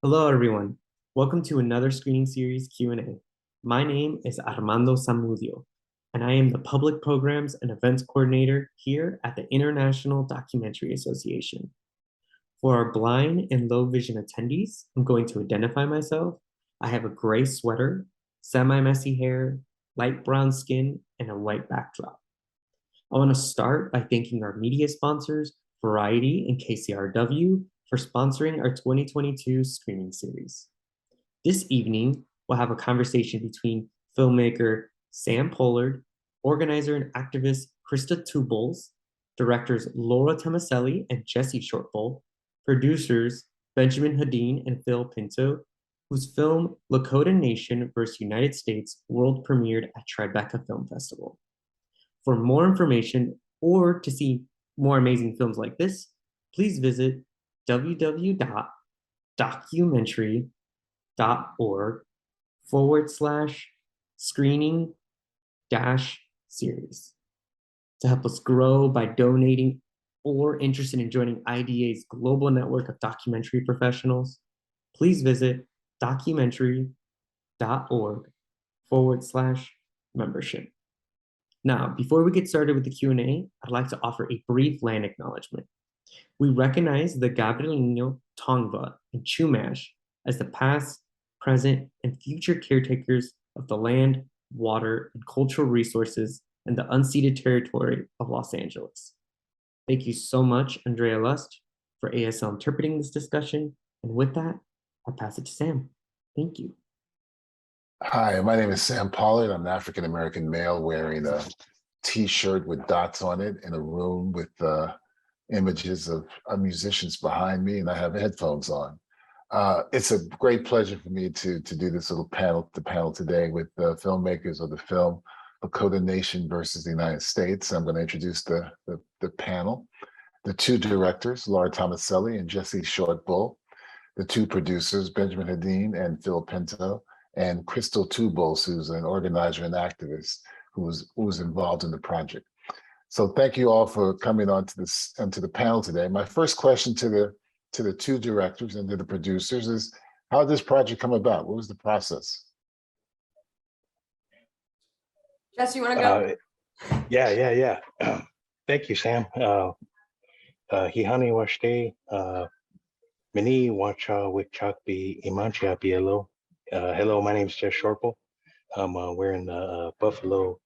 Hello, everyone. Welcome to another screening series Q&A. My name is Armando Zamudio, and I am the Public Programs and Events Coordinator here at the International Documentary Association. For our blind and low vision attendees, I'm going to identify myself. I have a gray sweater, semi-messy hair, light brown skin, and a white backdrop. I want to start by thanking our media sponsors, Variety and KCRW, for sponsoring our 2022 screening series. This evening, we'll have a conversation between filmmaker Sam Pollard, organizer and activist Krista Tubols, directors Laura Tomaselli and Jesse Shortbull, producers Benjamin Hedin and Phil Pinto, whose film Lakota Nation versus United States world premiered at Tribeca Film Festival. For more information or to see more amazing films like this, please visit www.documentary.org/screening series to help us grow by donating or interested in joining IDA's global network of documentary professionals. Please visit documentary.org/membership. Now, before we get started with the Q&A, I'd like to offer a brief land acknowledgement. We recognize the Gabrielino, Tongva, and Chumash as the past, present, and future caretakers of the land, water, and cultural resources in the unceded territory of Los Angeles. Thank you so much, Andrea Lust, for ASL interpreting this discussion. And with that, I'll pass it to Sam. Thank you. Hi, my name is Sam Pollard. I'm an African-American male wearing a t-shirt with dots on it in a room with images of musicians behind me, and I have headphones on. It's a great pleasure for me to do this little panel today with the filmmakers of the film Lakota Nation versus the United States. I'm going to introduce the panel, the two directors, Laura Tomaselli and Jesse Shortbull, the two producers, Benjamin Hedin and Phil Pinto, and Krystal Tubols, who's an organizer and activist who was involved in the project. So thank you all for coming onto the panel today. My first question to the two directors and to the producers is, how did this project come about? What was the process? Jess, you want to go? Yeah. Thank you, Sam. Hihani washte mini wacha wikchakbi imancha bielo. Hello, my name is Jess Shortbull. I'm wearing the buffalo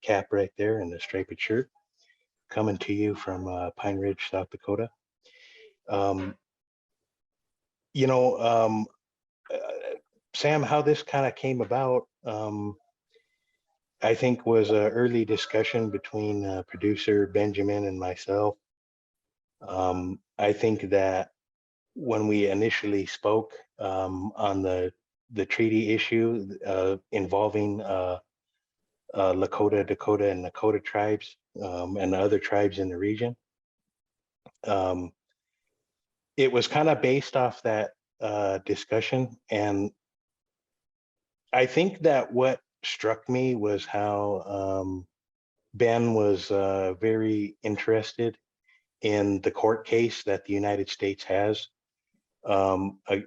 cap right there and the striped shirt, coming to you from Pine Ridge, South Dakota. Sam, how this kind of came about, I think was an early discussion between producer Benjamin and myself. I think that when we initially spoke on the treaty issue involving Lakota, Dakota, and Lakota tribes and the other tribes in the region. It was kind of based off that discussion. And I think that what struck me was how Ben was very interested in the court case that the United States has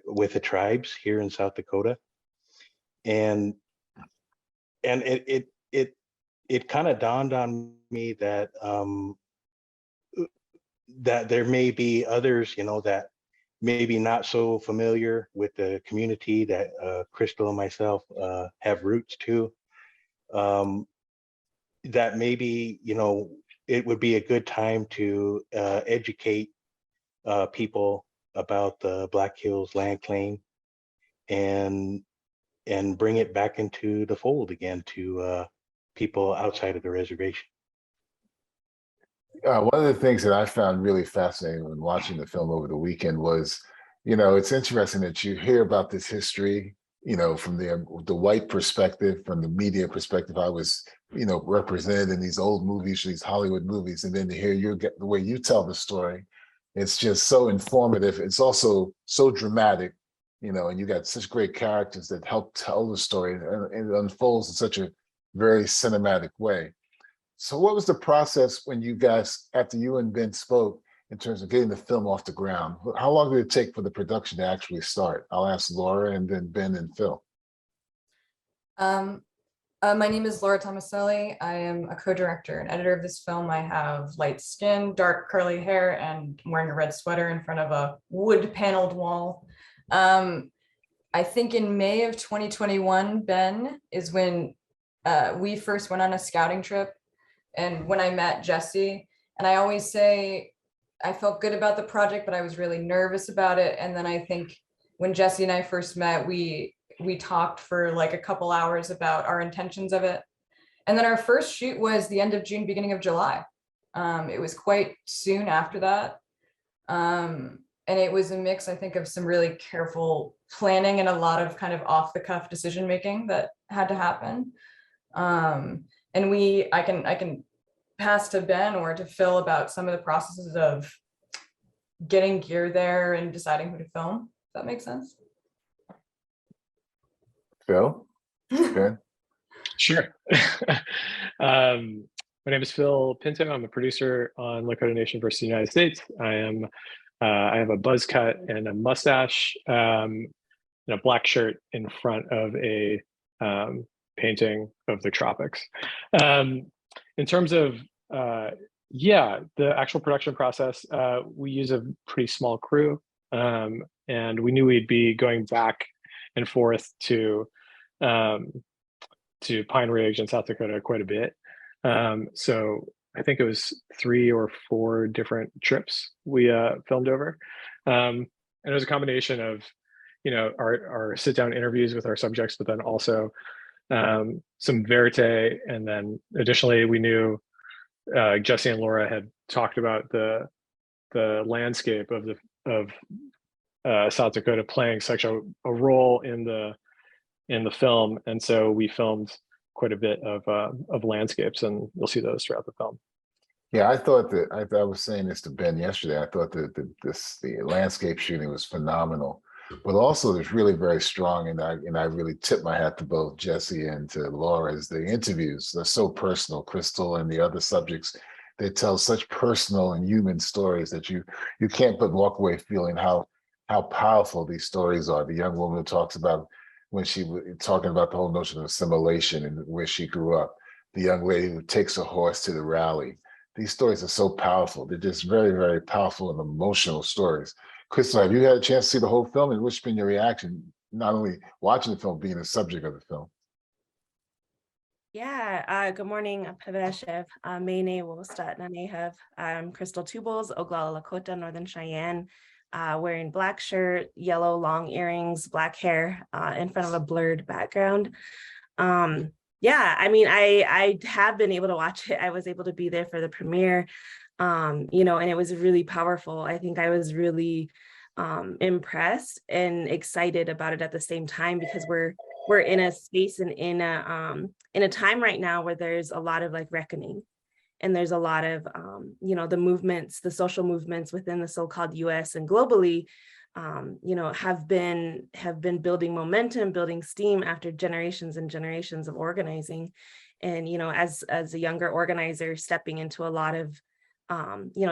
with the tribes here in South Dakota, and it kind of dawned on me that that there may be others, that maybe not so familiar with the community that Krystal and myself have roots to, that maybe it would be a good time to educate people about the Black Hills land claim and bring it back into the fold again to people outside of the reservation. One of the things that I found really fascinating when watching the film over the weekend was, it's interesting that you hear about this history, from the white perspective, from the media perspective. I was, represented in these old movies, these Hollywood movies, and then to hear the way you tell the story. It's just so informative. It's also so dramatic, and you got such great characters that help tell the story, and it unfolds in such a very cinematic way. So what was the process when you guys, after you and Ben spoke, in terms of getting the film off the ground? How long did it take for the production to actually start? I'll ask Laura and then Ben and Phil. My name is Laura Tomaselli. I am a co-director and editor of this film. I have light skin, dark curly hair, and I'm wearing a red sweater in front of a wood paneled wall. I think in May of 2021, Ben, is when we first went on a scouting trip, and when I met Jesse. And I always say I felt good about the project, but I was really nervous about it. And then I think when Jesse and I first met, we talked for like a couple hours about our intentions of it. And then our first shoot was the end of June, beginning of July. It was quite soon after that. And it was a mix, I think, of some really careful planning and a lot of kind of off the cuff decision making that had to happen. And I can pass to Ben or to Phil about some of the processes of getting gear there and deciding who to film. Does that make sense? Phil? Ben? Sure. My name is Phil Pinto. I'm a producer on Lakota Nation versus the United States. I have a buzz cut and a mustache, and a black shirt in front of a painting of the tropics. In terms of, the actual production process, we use a pretty small crew, and we knew we'd be going back and forth to Pine Ridge in South Dakota quite a bit. So I think it was 3 or 4 different trips we filmed over. And it was a combination of, our sit-down interviews with our subjects, but then also some verite. And then additionally, we knew Jesse and Laura had talked about the landscape of South Dakota playing such a role in the film. And so we filmed quite a bit of landscapes, and you'll see those throughout the film. Yeah, I was saying this to Ben yesterday. I thought that the landscape shooting was phenomenal, but also it's really very strong. And I really tip my hat to both Jesse and to Laura. As the interviews, they're so personal. Krystal and the other subjects, they tell such personal and human stories that you can't but walk away feeling how powerful these stories are. The young woman who talks about when she was talking about the whole notion of assimilation and where she grew up. The young lady who takes a horse to the rally. These stories are so powerful. They're just very, very powerful and emotional stories. Krystal, have you had a chance to see the whole film, and what's been your reaction, not only watching the film, being a subject of the film? Yeah, good morning, Paveshev. Mene Wostat Nanehav. I'm Krystal Tubles, Oglala Lakota, Northern Cheyenne, wearing black shirt, yellow long earrings, black hair, in front of a blurred background. Yeah, I mean, I have been able to watch it. I was able to be there for the premiere, and it was really powerful. I think I was really impressed and excited about it at the same time, because we're in a space and in a time right now where there's a lot of like reckoning, and there's a lot of the movements, the social movements within the so-called US and globally, have been building momentum, building steam after generations and generations of organizing. And as a younger organizer stepping into a lot of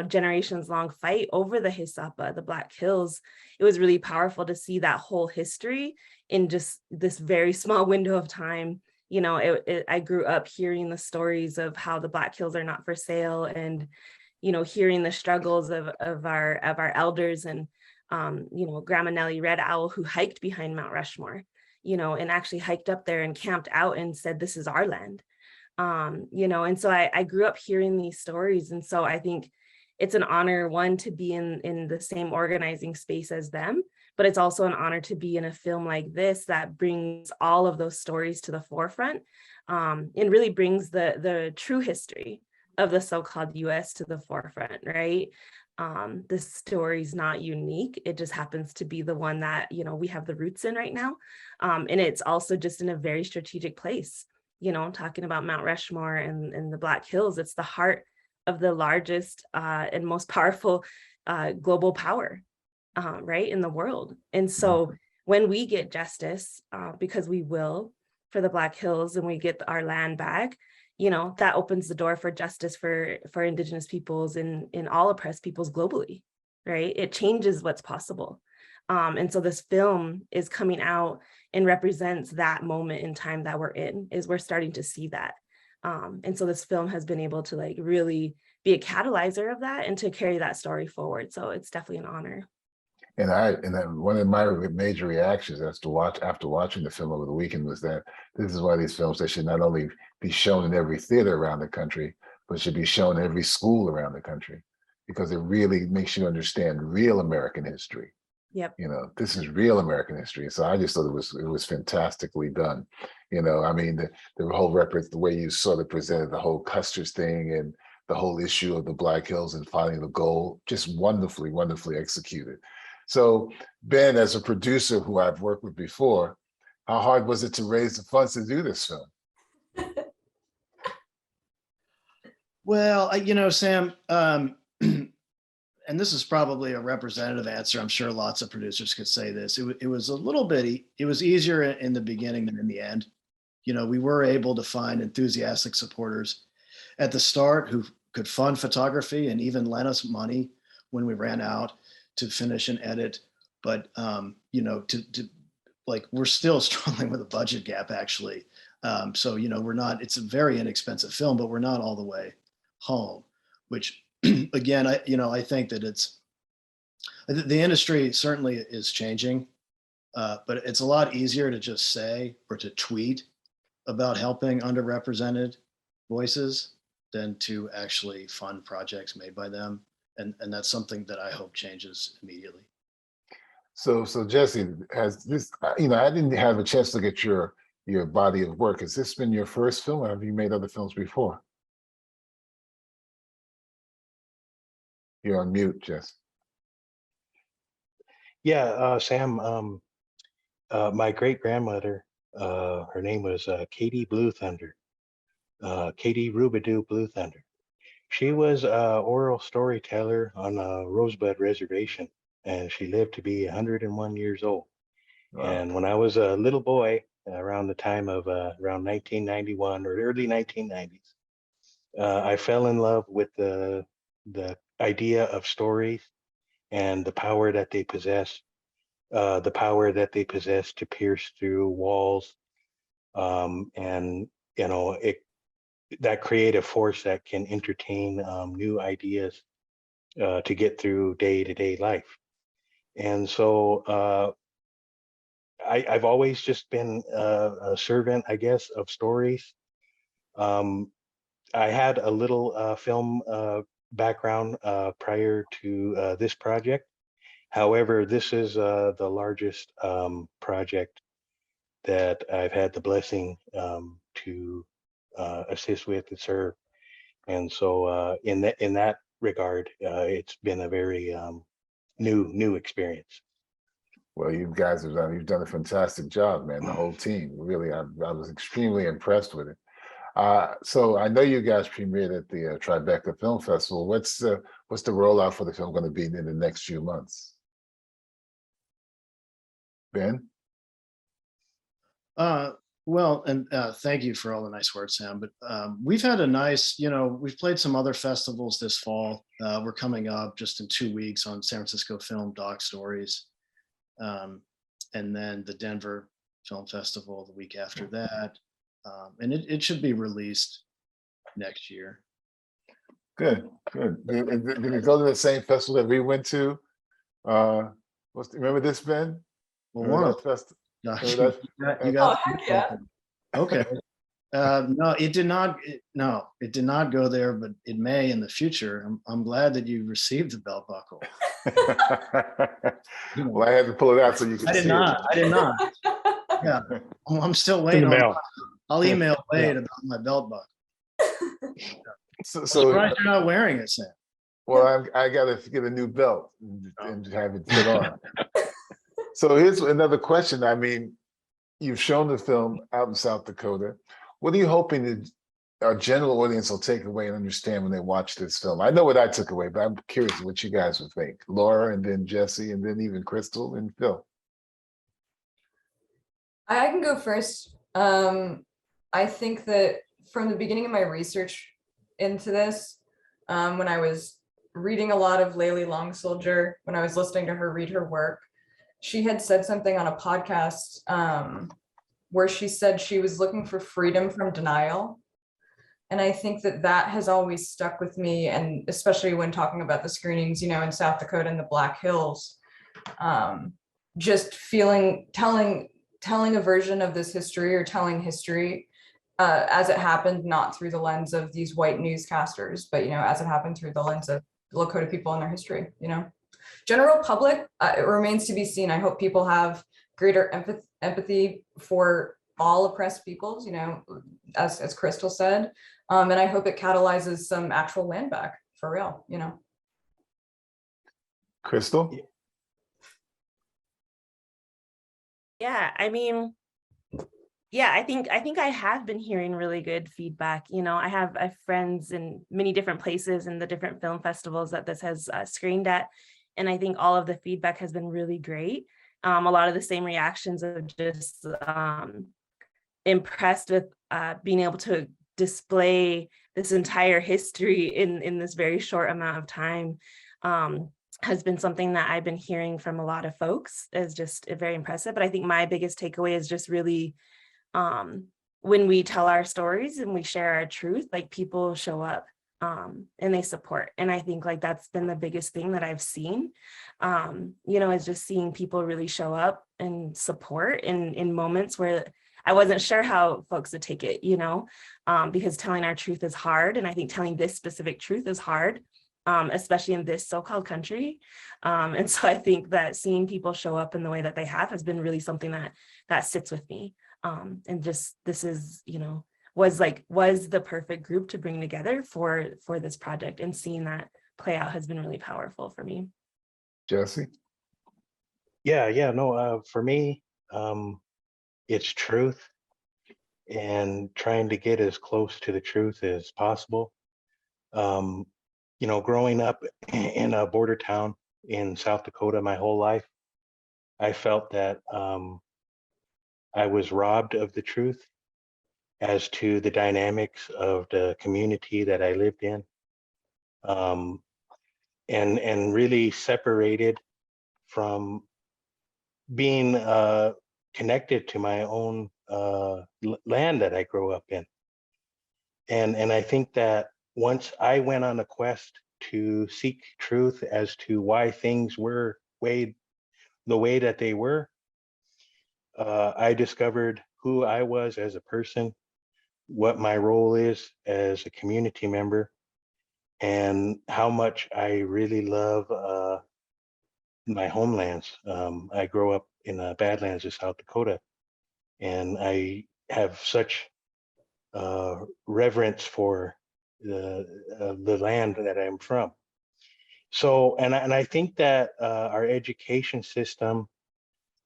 generations long fight over the Hisapa, the Black Hills, it was really powerful to see that whole history in just this very small window of time. I grew up hearing the stories of how the Black Hills are not for sale, and hearing the struggles of our elders, and Grandma Nellie Red Owl, who hiked behind Mount Rushmore, and actually hiked up there and camped out and said, this is our land. And so I grew up hearing these stories. And so I think it's an honor, one, to be in the same organizing space as them, but it's also an honor to be in a film like this that brings all of those stories to the forefront, and really brings the true history of the so-called US to the forefront, right? This story is not unique. It just happens to be the one that, we have the roots in right now. And it's also just in a very strategic place. Talking about Mount Rushmore and the Black Hills, it's the heart of the largest and most powerful global power, right, in the world. And so when we get justice, because we will, for the Black Hills, and we get our land back, that opens the door for justice for Indigenous peoples in all oppressed peoples globally, right? It changes what's possible. And so this film is coming out and represents that moment in time that we're in, is we're starting to see that. And so this film has been able to like really be a catalyzer of that and to carry that story forward. So it's definitely an honor. And then one of my major reactions after watching the film over the weekend was that this is one of these films that should not only be shown in every theater around the country, but should be shown in every school around the country, because it really makes you understand real American history. Yep. This is real American history. So I just thought it was fantastically done. I mean, the whole the way you sort of presented the whole Custer's thing and the whole issue of the Black Hills and finding the gold, just wonderfully, wonderfully executed. So Ben, as a producer who I've worked with before, how hard was it to raise the funds to do this film? Well, Sam, and this is probably a representative answer. I'm sure lots of producers could say this. It was a little bit, it was easier in the beginning than in the end. We were able to find enthusiastic supporters at the start who could fund photography and even lend us money when we ran out to finish and edit. But, we're still struggling with a budget gap, actually. So, we're not, it's a very inexpensive film, but we're not all the way home, which again, I think that the industry certainly is changing, but it's a lot easier to just say or to tweet about helping underrepresented voices than to actually fund projects made by them. And that's something that I hope changes immediately. So Jesse, has this, I didn't have a chance to look at your body of work. Has this been your first film, or have you made other films before? You're on mute, Jess. Yeah, Sam, my great grandmother, her name was Katie Blue Thunder, Katie Rubidoo Blue Thunder. She was an oral storyteller on a Rosebud Reservation, and she lived to be 101 years old. Wow. And when I was a little boy, around the time of around 1991 or early 1990s, I fell in love with the idea of stories and the power that they possess, to pierce through walls, and that creative force that can entertain new ideas to get through day-to-day life. And so I've always just been a servant, I guess, of stories. I had a little film background prior to this project. However, this is the largest project that I've had the blessing to assist with and serve. And so in that regard, it's been a very new experience. Well, you guys you've done a fantastic job, man. The whole team, really, I was extremely impressed with it. So I know you guys premiered at the Tribeca Film Festival. What's the rollout for the film going to be in the next few months? Ben? Well, and thank you for all the nice words, Sam. But we've had a nice, we've played some other festivals this fall. We're coming up just in 2 weeks on San Francisco Film Doc Stories. And then the Denver Film Festival the week after that. And it should be released next year. Good. Did it go to the same festival that we went to? Remember this, Ben? Well, one of festival. You got yeah. Okay. No, it did not. It did not go there, but it may in the future. I'm glad that you received the belt buckle. Well, I had to pull it out so you could see it. I did not. Yeah, I'm still waiting. I'll email Wade about my belt buckle. So surprised you're not wearing it, Sam. Well, I got to get a new belt and have it put on. So here's another question. I mean, you've shown the film out in South Dakota. What are you hoping that our general audience will take away and understand when they watch this film? I know what I took away, but I'm curious what you guys would think. Laura, and then Jesse, and then even Krystal and Phil. I can go first. I think that from the beginning of my research into this, when I was reading a lot of Layli Long Soldier, when I was listening to her read her work, she had said something on a podcast where she said she was looking for freedom from denial. And I think that that has always stuck with me, and especially when talking about the screenings, in South Dakota and the Black Hills, just telling a version of this history, or telling history as it happened, not through the lens of these white newscasters, but as it happened through the lens of Lakota people and their history. General public, it remains to be seen. I hope people have greater empathy for all oppressed peoples, as Krystal said, and I hope it catalyzes some actual land back for real. Krystal? Yeah, I mean, yeah, I think I have been hearing really good feedback. I have friends in many different places and the different film festivals that this has screened at. And I think all of the feedback has been really great. A lot of the same reactions of just impressed with being able to display this entire history in this very short amount of time. Has been something that I've been hearing from a lot of folks is just very impressive. But I think my biggest takeaway is just really when we tell our stories and we share our truth, like people show up and they support. And I think like that's been the biggest thing that I've seen, is just seeing people really show up and support in moments where I wasn't sure how folks would take it, because telling our truth is hard. And I think telling this specific truth is hard. Especially in this so-called country. And so I think that seeing people show up in the way that they have has been really something that sits with me. And just, this is, was the perfect group to bring together for this project, and seeing that play out has been really powerful for me. Jesse? Yeah, no, for me, it's truth and trying to get as close to the truth as possible. Growing up in a border town in South Dakota my whole life, I felt that I was robbed of the truth as to the dynamics of the community that I lived in, and really separated from being connected to my own land that I grew up in. And I think that once I went on a quest to seek truth as to why things were the way that they were, I discovered who I was as a person, what my role is as a community member, and how much I really love my homelands. I grew up in the Badlands of South Dakota, and I have such reverence for the land that I'm from. So, and I think that our education system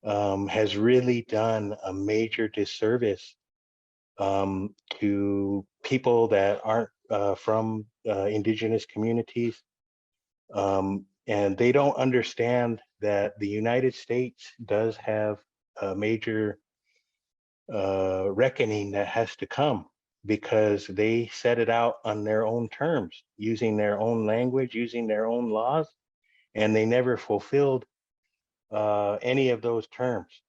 has really done a major disservice to people that aren't from Indigenous communities. And they don't understand that the United States does have a major reckoning that has to come, because they set it out on their own terms, using their own language, using their own laws, and they never fulfilled any of those terms.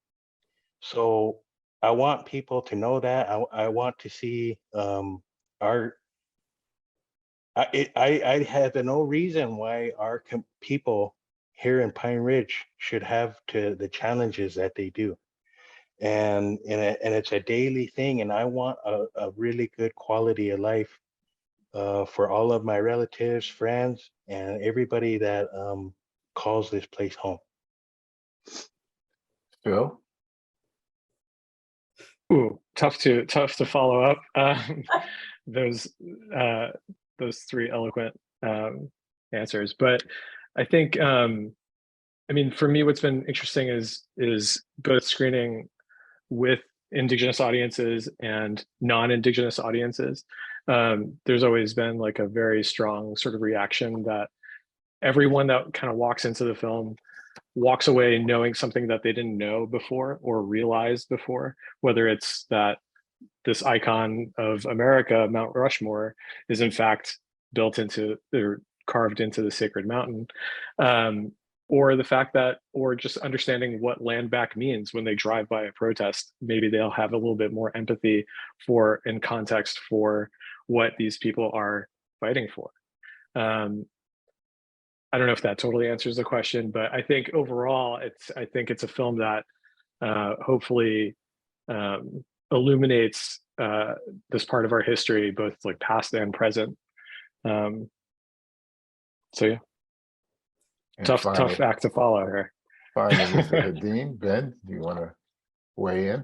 So I want people to know that. I want to see I have no reason why our people here in Pine Ridge should have the challenges that they do. And it's a daily thing, and I want a really good quality of life for all of my relatives, friends, and everybody that calls this place home. Phil? Ooh, tough to follow up. Those three eloquent answers, but I think for me, what's been interesting is both screening with Indigenous audiences and non-Indigenous audiences. There's always been like a very strong sort of reaction that everyone that kind of walks into the film walks away knowing something that they didn't know before or realized before, whether it's that this icon of America, Mount Rushmore, is in fact built into or carved into the sacred mountain. Or the fact that, or just understanding what land back means when they drive by a protest, maybe they'll have a little bit more empathy for and context for what these people are fighting for. I don't know if that totally answers the question, but I think overall, I think it's a film that hopefully illuminates this part of our history, both like past and present. So yeah. And Tough finally, act to follow here. finally, Mr. Hedin, Ben, do you want to weigh in?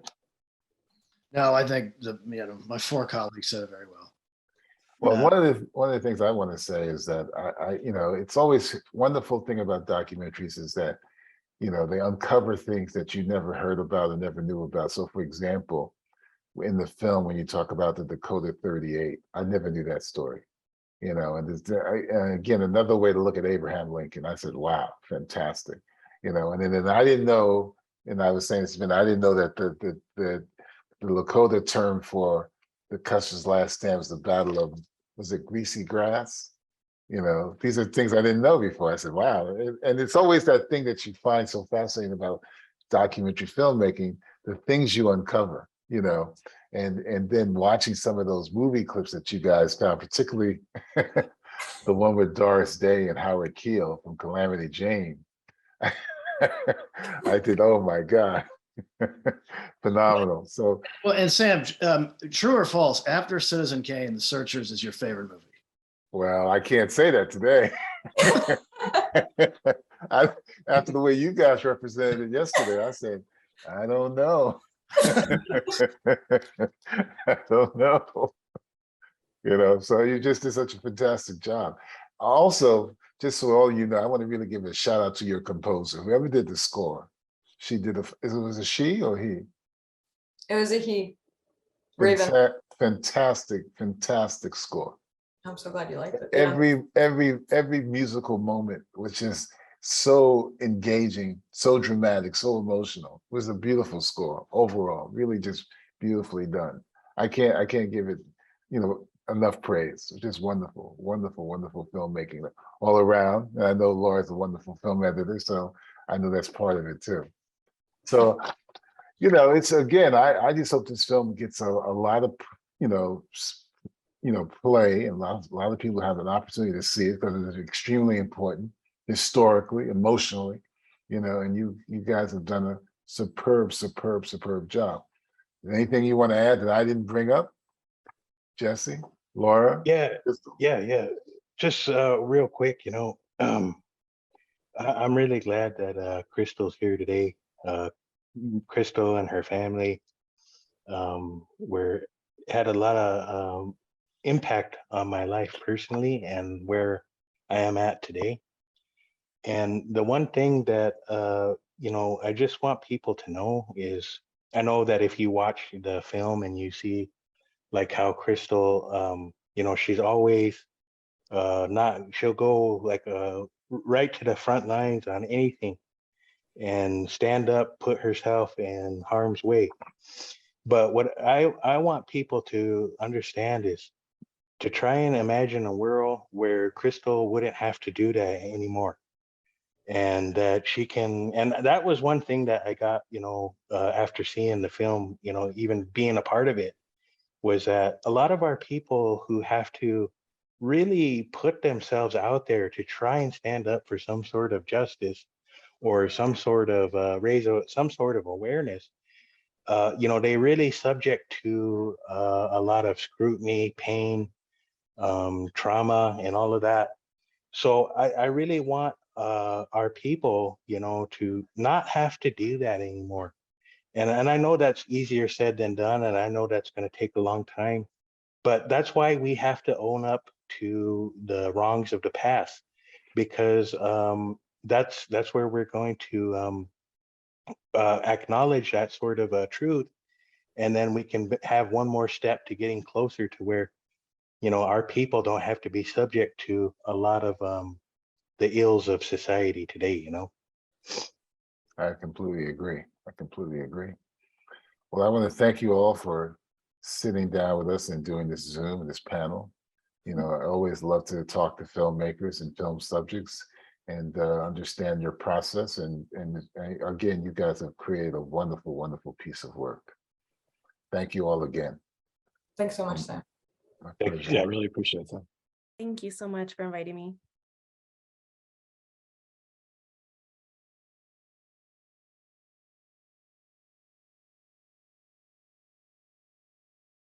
No, I think my four colleagues said it very well. Well, Yeah. one of the things I want to say is that it's always wonderful thing about documentaries is that, they uncover things that you never heard about and never knew about. So for example, in the film, when you talk about the Dakota 38, I never knew that story, and again, another way to look at Abraham Lincoln, I said, wow, fantastic, and then I didn't know, and I was saying this, I didn't know that the Lakota term for the Custer's last stand was the Battle of, was it Greasy Grass? These are things I didn't know before. I said, wow. And it's always that thing that you find so fascinating about documentary filmmaking, the things you uncover, and then watching some of those movie clips that you guys found, particularly the one with Doris Day and Howard Keel from Calamity Jane. I did, oh my God. Phenomenal. So, well, and Sam, true or false, after Citizen Kane, The Searchers is your favorite movie? Well, I can't say that today. After the way you guys represented it yesterday, I said, I don't know. I don't know. So you just did such a fantastic job. Also, just so all you know, I want to really give a shout out to your composer, whoever did the score. She did was a she or he? It was a he. Raven. Fantastic score. I'm so glad you liked it. Yeah. Every musical moment was just so engaging, so dramatic, so emotional. It was a beautiful score overall, really just beautifully done. I can't give it, enough praise. It's just wonderful filmmaking all around. And I know Laura's a wonderful film editor, so I know that's part of it too. So, it's, again, I just hope this film gets a lot of, play, and a lot of people have an opportunity to see it because it's extremely important historically, emotionally, and you guys have done a superb job. Anything you want to add that I didn't bring up? Jesse, Laura? Yeah. Just real quick, I'm really glad that Krystal's here today. Krystal and her family had a lot of impact on my life personally and where I am at today. And the one thing that I just want people to know is, I know that if you watch the film and you see like how Krystal, she's always she'll go like right to the front lines on anything and stand up, put herself in harm's way. But what I want people to understand is to try and imagine a world where Krystal wouldn't have to do that anymore. And that she can, and that was one thing that I got, after seeing the film, even being a part of it, was that a lot of our people who have to really put themselves out there to try and stand up for some sort of justice or some sort of some sort of awareness, they really subject to a lot of scrutiny, pain, trauma, and all of that. So I really want our people, to not have to do that anymore. And I know that's easier said than done, and I know that's going to take a long time, but that's why we have to own up to the wrongs of the past, because that's where we're going to acknowledge that sort of truth, and then we can have one more step to getting closer to where our people don't have to be subject to a lot of the ills of society today. I completely agree. Well, I want to thank you all for sitting down with us and doing this Zoom, this panel. You know, I always love to talk to filmmakers and film subjects and understand your process. And again, you guys have created a wonderful, wonderful piece of work. Thank you all again. Thanks so much, Sam. My Thank you. pleasure. Yeah, I really appreciate that. Thank you so much for inviting me.